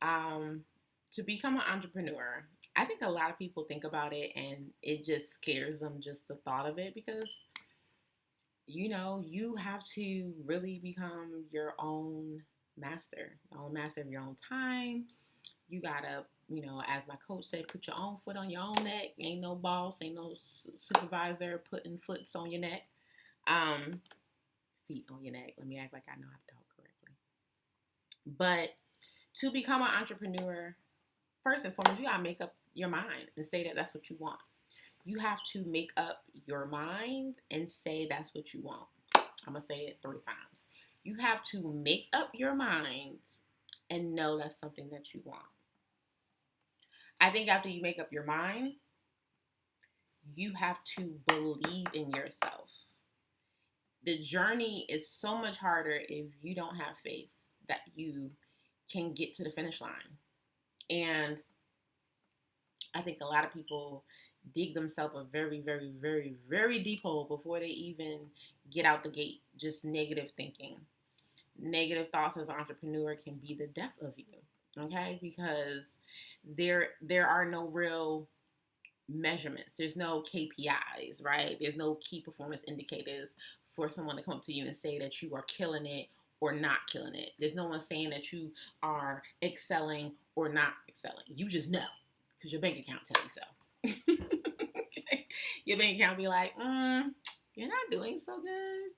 To become an entrepreneur, I think a lot of people think about it and it just scares them just the thought of it because you have to really become your own master of your own time. You gotta, as my coach said, put your own foot on your own neck. Ain't no boss, ain't no supervisor putting foots on your neck. Um, Feet on your neck. Let me act like I know how to talk correctly. But to become an entrepreneur, first and foremost, you gotta make up your mind and say that that's what you want. You have to make up your mind and say that's what you want. I'm gonna say it 3 times. You have to make up your mind and know that's something that you want. I think after you make up your mind, you have to believe in yourself. The journey is so much harder if you don't have faith that you can get to the finish line. And I think a lot of people dig themselves a very, very, very, very deep hole before they even get out the gate. Just negative thinking. Negative thoughts as an entrepreneur can be the death of you. Okay? Because there are no real measurements. There's no KPIs, right? There's no key performance indicators for someone to come up to you and say that you are killing it or not killing it. There's no one saying that you are excelling or not excelling. You just know because your bank account tells you so. Okay? Your bank account be like, you're not doing so good.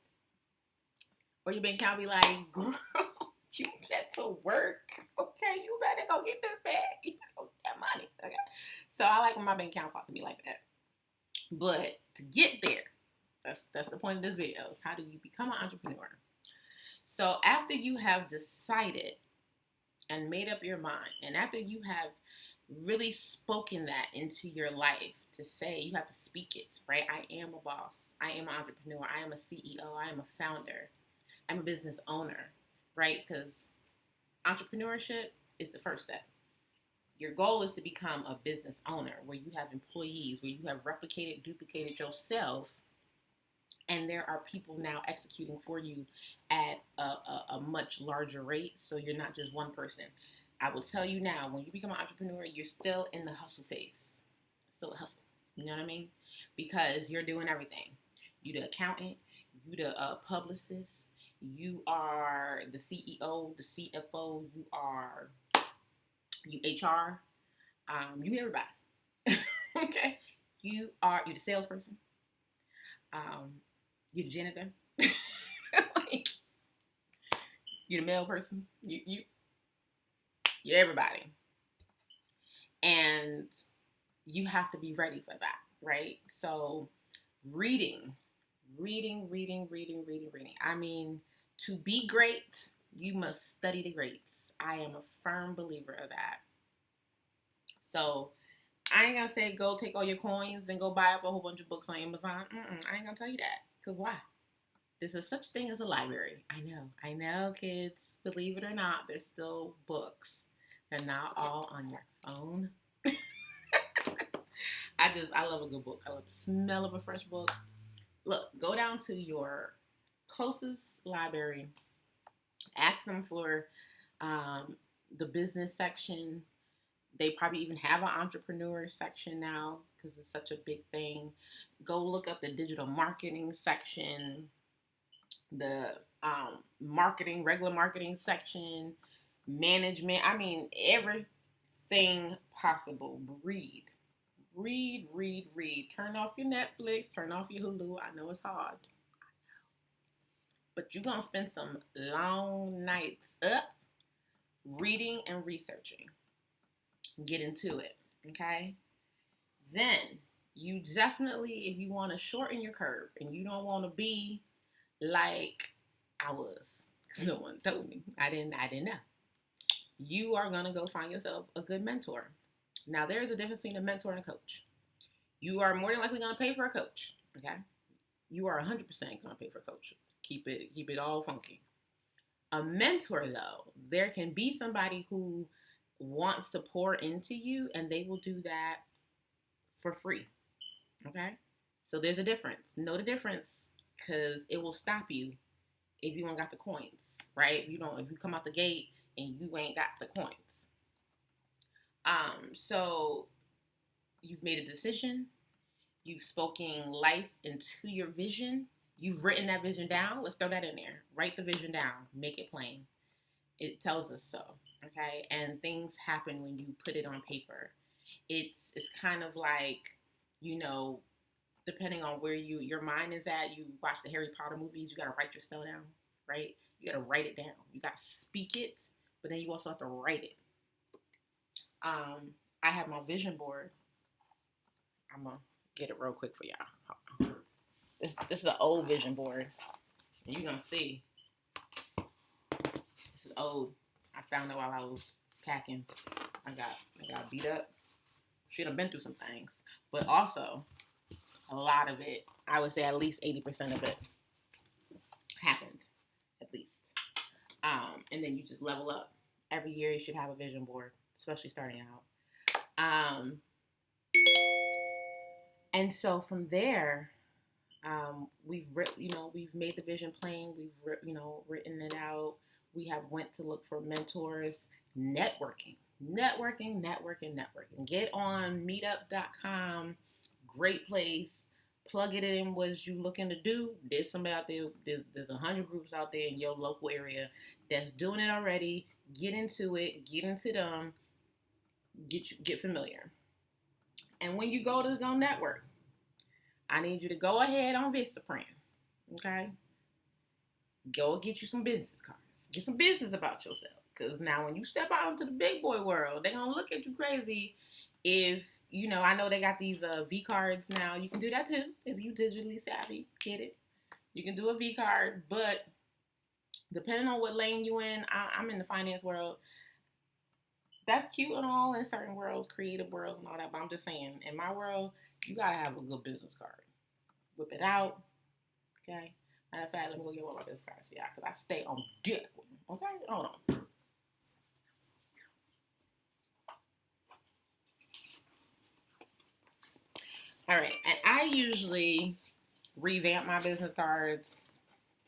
Or your bank account be like, girl, you better work. Okay, you better go get this bag. You better go get that money. Okay. So I like when my bank account talks to me like that. But to get there, that's the point of this video. How do you become an entrepreneur? So after you have decided and made up your mind, and after you have really spoken that into your life, to say, you have to speak it, right? I am a boss. I am an entrepreneur. I am a CEO. I am a founder. I'm a business owner, right? Because entrepreneurship is the first step. Your goal is to become a business owner where you have employees, where you have replicated, duplicated yourself, and there are people now executing for you at a much larger rate. So you're not just one person. I will tell you now, when you become an entrepreneur, you're still in the hustle phase. Still a hustle. You know what I mean? Because you're doing everything. You the accountant, you the publicist, you are the CEO, the CFO, you HR, you everybody. Okay? You the salesperson, you the janitor, like, you the mail person, you're everybody. And you have to be ready for that, right? So reading. I mean, to be great, you must study the greats. I am a firm believer of that. So I ain't gonna say go take all your coins and go buy up a whole bunch of books on Amazon. I ain't gonna tell you that. Because why? There's a such thing as a library. I know, kids. Believe it or not, there's still books. They're not all on your phone. I love a good book. I love the smell of a fresh book. Look, go down to your closest library. Ask them for the business section. They probably even have an entrepreneur section now because it's such a big thing. Go look up the digital marketing section, the regular marketing section, management. I mean, everything possible. Read. Turn off your Netflix, turn off your Hulu. I know it's hard, but you're going to spend some long nights up reading and researching. Get into it, okay? Then you definitely, if you want to shorten your curve and you don't want to be like I was, because no one told me. I didn't know. You are going to go find yourself a good mentor. Now, there's a difference between a mentor and a coach. You are more than likely going to pay for a coach, okay? You are 100% going to pay for a coach. Keep it all funky. A mentor, though, there can be somebody who wants to pour into you, and they will do that for free, okay? So there's a difference. Know the difference, because it will stop you if you don't got the coins, right? If you come out the gate and you ain't got the coins. So you've made a decision. You've spoken life into your vision. You've written that vision down. Let's throw that in there. Write the vision down. Make it plain. It tells us so. Okay, and things happen when you put it on paper. It's kind of like, you know, depending on where your mind is at. You watch the Harry Potter movies. You gotta write your spell down, right? You gotta write it down. You gotta speak it, but then you also have to write it. I have my vision board. I'm gonna get it real quick for y'all. This is an old vision board. And you're gonna see this is old. I found it while I was packing. I got beat up. Should have been through some things, but also a lot of it. I would say at least 80% of it happened, at least. And then you just level up. Every year you should have a vision board, especially starting out. And so from there, we've made the vision plain. We've written it out. We have went to look for mentors. Networking. Get on meetup.com. Great place. Plug it in what you looking to do. There's somebody out there. There's 100 groups out there in your local area that's doing it already. Get into it. Get into them. Get familiar. And when you go network, I need you to go ahead on Vistaprint. Okay? Go get you some business cards. Get some business about yourself. Because now when you step out into the big boy world, they're going to look at you crazy if, I know they got these V cards now. You can do that too if you digitally savvy. Get it? You can do a V card, but depending on what lane you in, I'm in the finance world. That's cute and all in certain worlds, creative worlds and all that, but I'm just saying, in my world, you got to have a good business card. Whip it out, okay? Matter of fact, let me go get one of my business cards for y'all, because I stay on deck with them, okay? Hold on. All right, and I usually revamp my business cards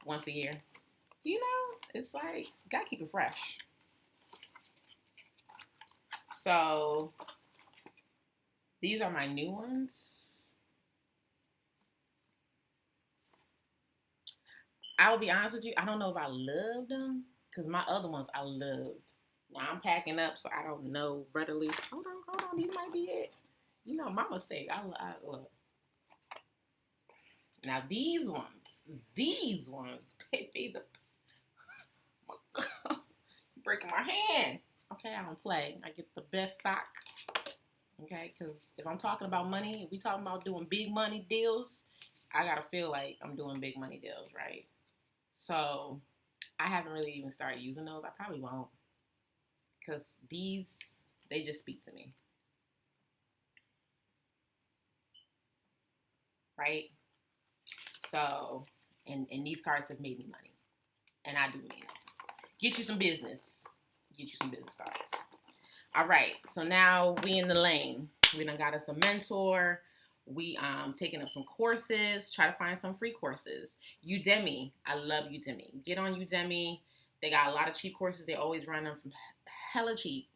once a year. It's like, gotta keep it fresh. So, these are my new ones. I will be honest with you, I don't know if I loved them, because my other ones I loved. Now, I'm packing up, so I don't know readily. Hold on, these might be it. My mistake. I look. Now, these ones, baby, breaking my hand. Okay, I don't play. I get the best stock. Okay, because if I'm talking about money, if we talking about doing big money deals, I gotta feel like I'm doing big money deals, right? So I haven't really even started using those. I probably won't, because these, they just speak to me, right? So, and these cards have made me money, and I do mean it. Get you some business. Get you some business cards. All right, so now we in the lane. We done got us a mentor. We taking up some courses. Try to find some free courses. Udemy, I love Udemy. Get on Udemy. They got a lot of cheap courses. They always run them from hella cheap.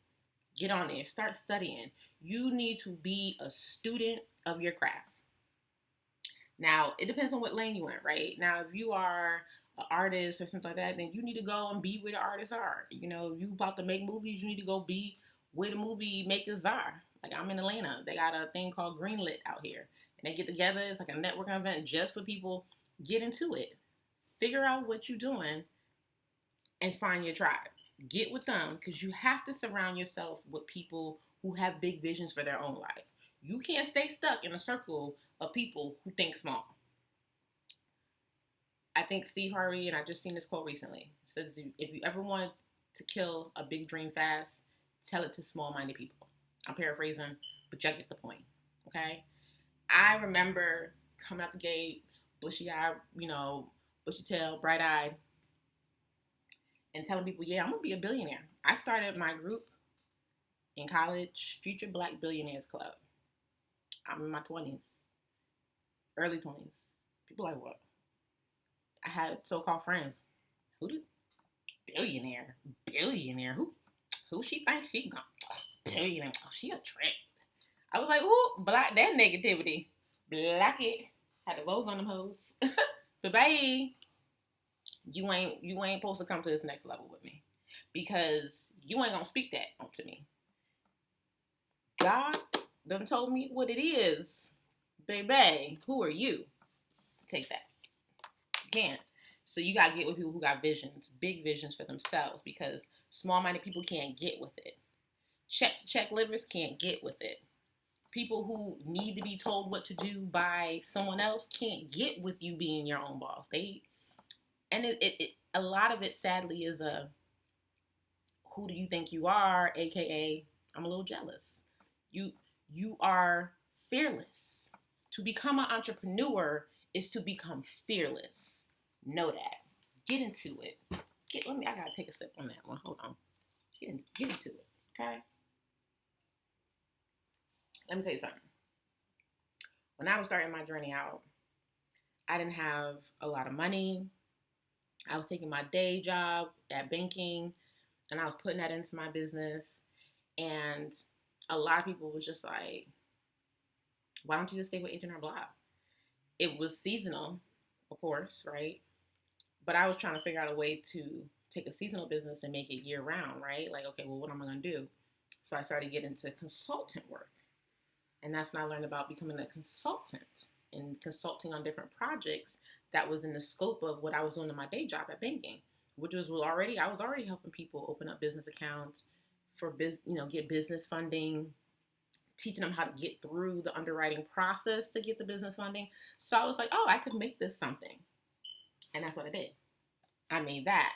Get on there. Start studying. You need to be a student of your craft. Now, it depends on what lane you in, right? Now, if you are an artist or something like that, then you need to go and be where the artists are. If you about to make movies, you need to go be where the movie makers are. Like, I'm in Atlanta. They got a thing called Greenlit out here. And they get together. It's like a networking event just for people. Get into it. Figure out what you're doing and find your tribe. Get with them, because you have to surround yourself with people who have big visions for their own life. You can't stay stuck in a circle of people who think small. I think Steve Harvey, and I just seen this quote recently, says if you ever want to kill a big dream fast, tell it to small-minded people. I'm paraphrasing, but y'all get the point, okay? I remember coming out the gate, bushy-eyed, bushy tail, bright-eyed, and telling people, yeah, I'm going to be a billionaire. I started my group in college, Future Black Billionaires Club. I'm in my 20s, early 20s. People like, what? I had so-called friends. Who did? Billionaire? Who she thinks she gonna? You know, oh, she a trip. I was like, ooh, block that negativity. Block it. Had to vote on them hoes. But bye. You ain't supposed to come to this next level with me. Because you ain't gonna speak that onto me. God done told me what it is. Baby, who are you to take that? You can't. So you gotta get with people who got visions, big visions for themselves, because small-minded people can't get with it. Check livers can't get with it. People who need to be told what to do by someone else can't get with you being your own boss. It a lot of it sadly is a who do you think you are, aka I'm a little jealous. You are fearless. To become an entrepreneur is to become fearless. Know that. Get into it. I gotta take a sip on that one. Hold on. Get into it. Okay? Let me tell you something. When I was starting my journey out, I didn't have a lot of money. I was taking my day job at banking and I was putting that into my business. And a lot of people was just like, why don't you just stay with H&R Block? It was seasonal, of course, right? But I was trying to figure out a way to take a seasonal business and make it year round, right? Like, okay, well, what am I going to do? So I started getting into consultant work. And that's when I learned about becoming a consultant and consulting on different projects that was in the scope of what I was doing in my day job at banking, which was I was already helping people open up business accounts for get business funding, teaching them how to get through the underwriting process to get the business funding. So I was like, oh, I could make this something. And that's what I did. I made that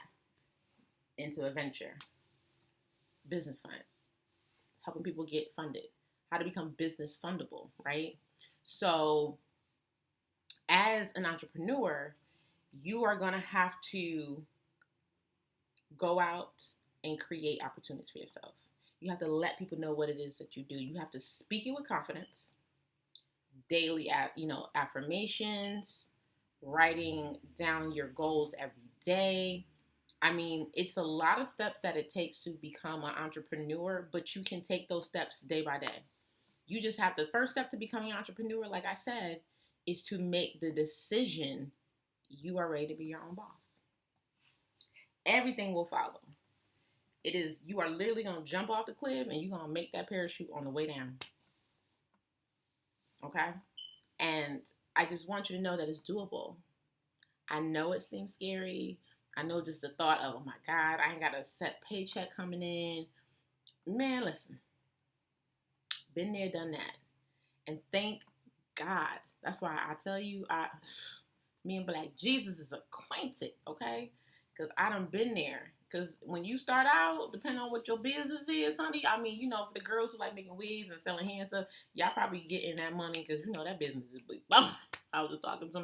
into a venture, business fund, helping people get funded, how to become business fundable, right? So as an entrepreneur, you are going to have to go out and create opportunities for yourself. You have to let people know what it is that you do. You have to speak it with confidence, daily, affirmations, writing down your goals every day. I mean, it's a lot of steps that it takes to become an entrepreneur, but you can take those steps day by day. You just have the first step to becoming an entrepreneur, like I said, is to make the decision you are ready to be your own boss. Everything will follow. You are literally going to jump off the cliff and you're going to make that parachute on the way down. Okay? And I just want you to know that it's doable. I know it seems scary. I know just the thought of, oh my God, I ain't got a set paycheck coming in. Man, listen. Been there, done that. And thank God. That's why I tell you, me and Black Jesus is acquainted, okay? Because I done been there. Because when you start out, depending on what your business is, honey, I mean, for the girls who like making wigs and selling hand stuff, y'all probably getting that money because, that business is big. I was just talking to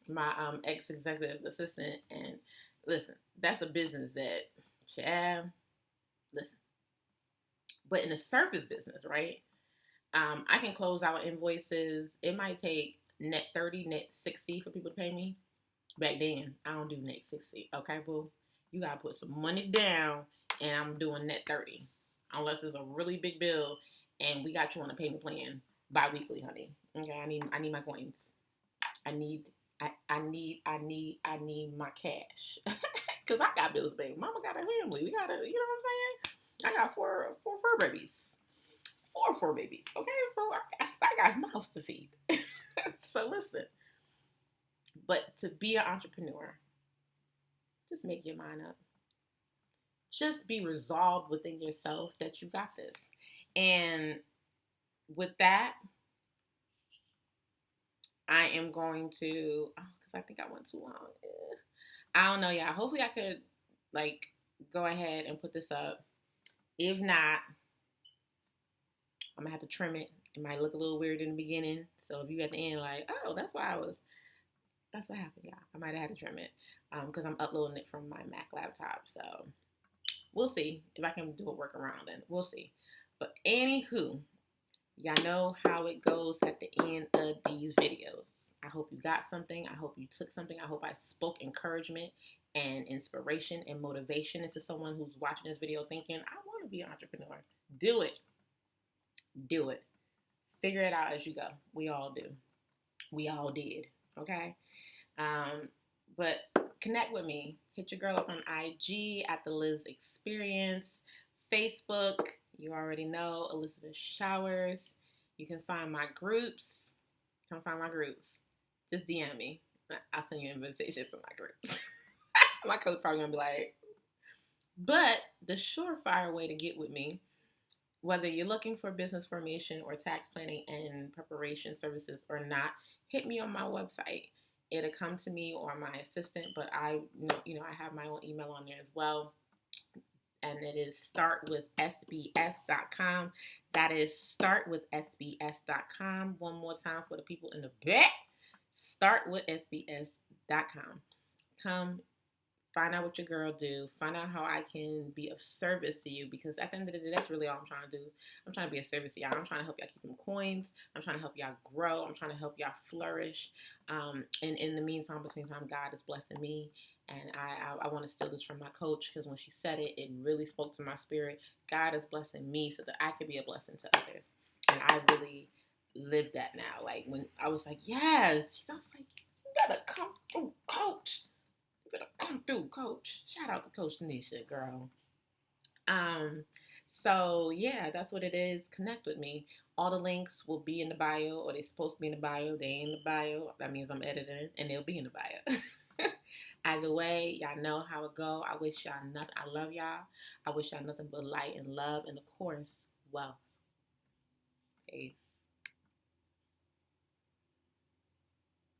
my ex-executive assistant, and listen, that's a business that, listen. But in the service business, right, I can close out invoices. It might take net 30, net 60 for people to pay me. Back then, I don't do net 60, okay, boo? You gotta put some money down, and I'm doing net 30. Unless it's a really big bill, and we got you on a payment plan bi-weekly, honey. Okay, I need my coins. I need my cash. Cause I got bills, baby. Mama got a family. We gotta, you know what I'm saying? I got four fur babies. 4 fur babies. Okay, so I got mouths to feed. So listen. But to be an entrepreneur, just make your mind up. Just be resolved within yourself that you got this. And with that, I am going to, because I think I went too long. I don't know, y'all. Hopefully I could, go ahead and put this up. If not, I'm going to have to trim it. It might look a little weird in the beginning. So if you at the end oh, that's what happened, y'all. I might have had to trim it because I'm uploading it from my Mac laptop. So we'll see if I can do a workaround then. We'll see. But anywho, y'all know how it goes at the end of these videos. I hope you got something. I hope you took something. I hope I spoke encouragement and inspiration and motivation into someone who's watching this video thinking, I want to be an entrepreneur. Do it. Do it. Figure it out as you go. We all do. We all did. Okay? Um, but connect with me. Hit your girl up on IG at TheLizExperience. Facebook, you already know, Elizabeth Showers. You can find my groups. Come find my groups. Just DM me. I'll send you invitations to my groups. My coach probably gonna be like, but the surefire way to get with me, whether you're looking for business formation or tax planning and preparation services or not, hit me on my website. It'll come to me or my assistant, but I I have my own email on there as well. And it is startwithsbs.com. That is startwithsbs.com. One more time for the people in the back. Startwithsbs.com. Come find out what your girl do. Find out how I can be of service to you, because at the end of the day, that's really all I'm trying to do. I'm trying to be of service to y'all. I'm trying to help y'all keep them coins. I'm trying to help y'all grow. I'm trying to help y'all flourish. And in the meantime, between time, God is blessing me. And I want to steal this from my coach, because when she said it, it really spoke to my spirit. God is blessing me so that I could be a blessing to others. And I really live that now. Like when I was like, yes, I was like, you gotta come through, coach. Better come through, coach. Shout out to Coach Tanisha, girl. So yeah, that's what it is. Connect with me. All the links will be in the bio, or they're supposed to be in the bio. They ain't in the bio. That means I'm editing, and they'll be in the bio. Either way, y'all know how it go. I wish y'all nothing. I love y'all. I wish y'all nothing but light and love, and of course, wealth. Peace.